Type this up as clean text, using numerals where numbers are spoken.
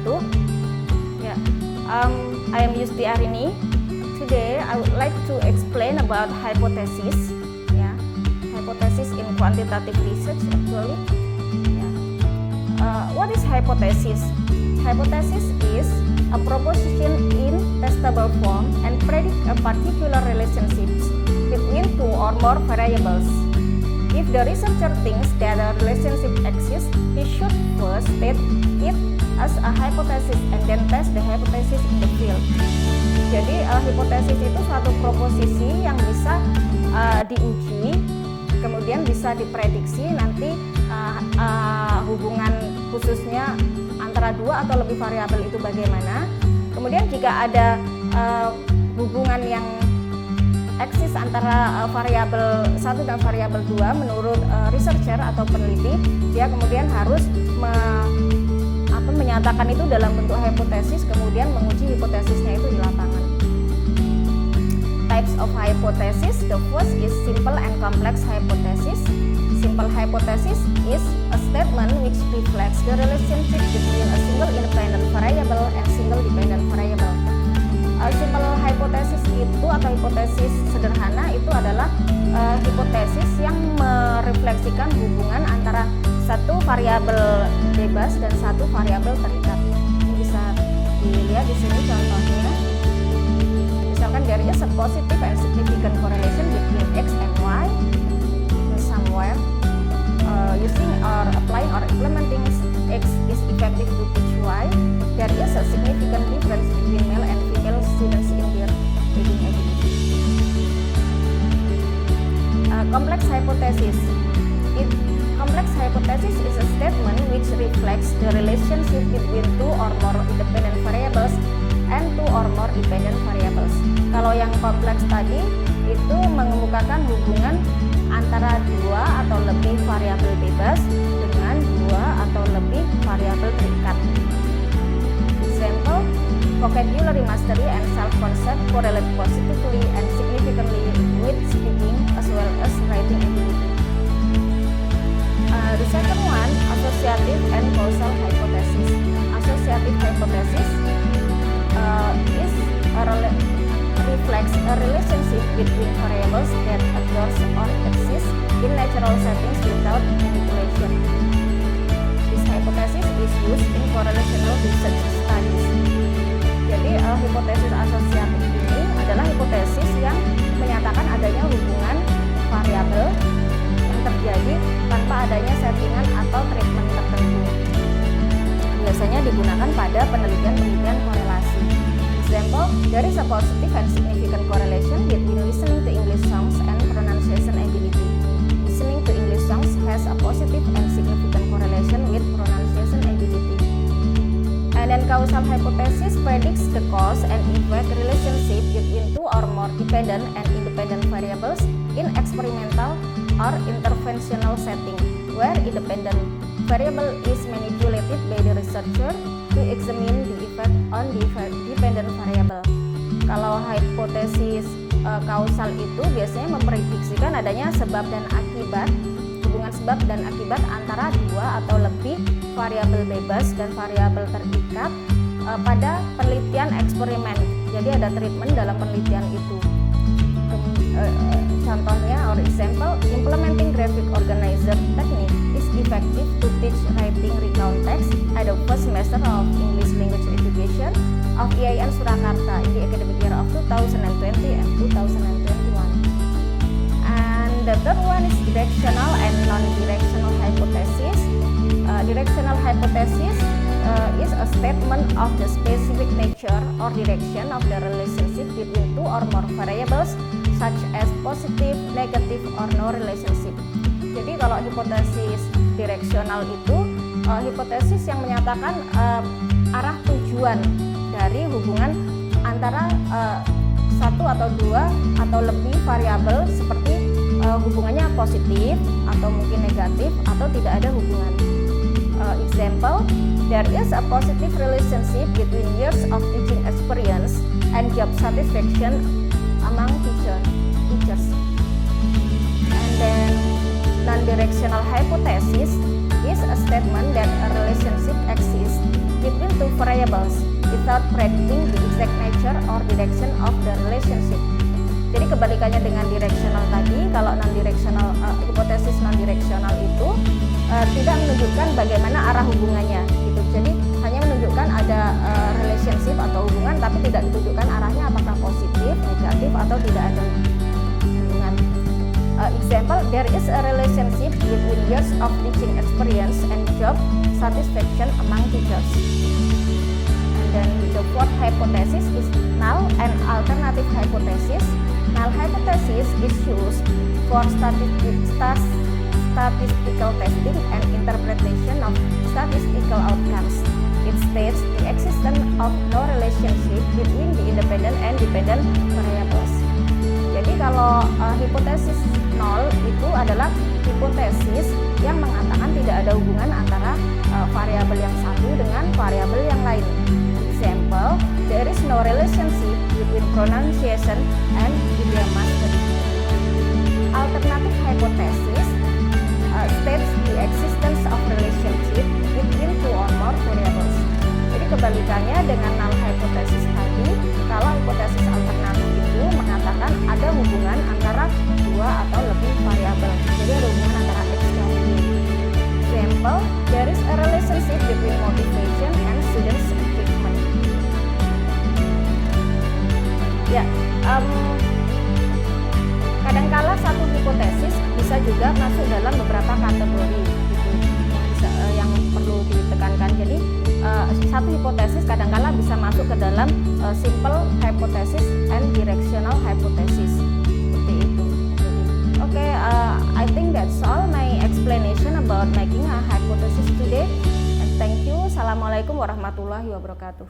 wabarakatuh. Yeah, I am Yustiarini. Today I would like to explain about hypothesis. Yeah, hypothesis in quantitative research actually. Yeah. What is hypothesis? Hypothesis is a proposition in testable form and predict a particular relationships between two or more variables. If the researcher thinks that a relationship exists, he should first state it as a hypothesis and then test the hypothesis in the field. Jadi hipotesis itu suatu proposisi yang bisa diuji, kemudian bisa diprediksi nanti hubungan khususnya antara dua atau lebih variabel itu bagaimana. Kemudian jika ada hubungan yang eksis antara variabel 1 dan variabel 2 menurut researcher atau peneliti, dia kemudian harus menyatakan itu dalam bentuk hipotesis, kemudian menguji hipotesisnya itu di lapangan. Types of hypothesis. The first is simple and complex hypothesis. Simple hypothesis is a statement which reflects the relationship between a single independent variable and single dependent variable. Simple hypothesis itu atau hipotesis sederhana itu adalah hipotesis yang merefleksikan hubungan antara satu variabel bebas dan satu variabel terikat. Ini bisa dilihat di sini contohnya. Misalkan there is a positive and significant correlation between x and y somewhere. Using or applying or implementing x is effective to teach y, there is a significant difference between male and female students in their reading ability. Complex hypothesis. Complex hypothesis is a statement which reflects the relationship between two or more independent variables and two or more dependent variables. Kalau yang kompleks tadi itu mengemukakan hubungan antara dua atau lebih variabel bebas dengan dua atau lebih variabel terikat. Example, vocabulary mastery and self-concept correlate positively and significantly with speaking as well as writing ability. The second one, associative and causal hypothesis. Associative hypothesis reflects a relationship between variables that occurs or exist in natural settings without manipulation. This hypothesis is used in correlational research studies. Jadi hipotesis asosiatif ini adalah hipotesis yang menyatakan adanya hubungan variabel yang terjadi tanpa adanya settingan atau treatment tertentu. Biasanya digunakan pada penelitian-penelitian korelasi. Example, there is a positive and significant correlation between listening to English songs and pronunciation ability. Listening to English songs has a positive and significant correlation with pronunciation ability. And then causal hypothesis predicts the cause and effect relationship between two or more dependent and independent variables in experimental or interventional setting, where independent variable is manipulated by the researcher to examine the effect on the dependent variable. Kalau hipotesis kausal itu biasanya memprediksikan adanya sebab dan akibat, hubungan sebab dan akibat antara dua atau lebih variabel bebas dan variabel terikat pada penelitian eksperimen. Jadi ada treatment dalam penelitian itu. Contohnya or example, implementing graphic organizer technique is effective to teach writing recount text at the first semester of English language education of IAIN Surakarta in the academic year of 2020 and 2021. And the third one is directional and non-directional hypothesis. Directional hypothesis is a statement of the specific nature or direction of the relationship between two or more variables such as positive, negative, or no relationship. Jadi kalau hipotesis direksional itu hipotesis yang menyatakan arah tujuan dari hubungan antara satu atau dua atau lebih variabel seperti hubungannya positif atau mungkin negatif atau tidak ada hubungan. Example, there is a positive relationship between years of teaching experience and job satisfaction among teachers. And then non-directional hypothesis is a statement that a relationship exists between two variables without predicting the exact nature or direction of the relationship. Jadi kebalikannya dengan directional tadi, kalau hipotesis non-directional itu tidak menunjukkan bagaimana arah hubungannya gitu. Jadi hanya menunjukkan ada relationship atau hubungan, tapi tidak ditunjukkan arahnya apakah positif, negatif atau tidak ada hubungan. Example, there is a relationship between years of teaching experience and job satisfaction among teachers. And then the fourth hypothesis is null and alternative hypothesis. Null hypothesis is used for statistical testing and interpretation of statistical outcomes. It states the existence of no relationship between the independent and dependent variables. Jadi kalau hipotesis null itu adalah hipotesis yang mengatakan tidak ada hubungan antara variabel yang satu dengan variabel yang lain. Example, there is no relationship between pronunciation and idiom mastery. Alternative hypothesis states the existence of relationship between two or more variables. Jadi kebalikannya dengan null hypothesis tadi, kalau hipotesis alternatif itu mengatakan ada hubungan antara dua atau lebih variabel. Jadi ada hubungan antara X dan Y. Example, there is a relationship between motivation and students' achievement. Ya, kadangkala satu hipotesis bisa juga masuk dalam beberapa kategori gitu, yang perlu ditekankan. Jadi satu hipotesis kadangkala bisa masuk ke dalam simple hypothesis and directional hypothesis seperti itu. Okay, I think that's all my explanation about making a hypothesis today. And thank you. Assalamualaikum warahmatullahi wabarakatuh.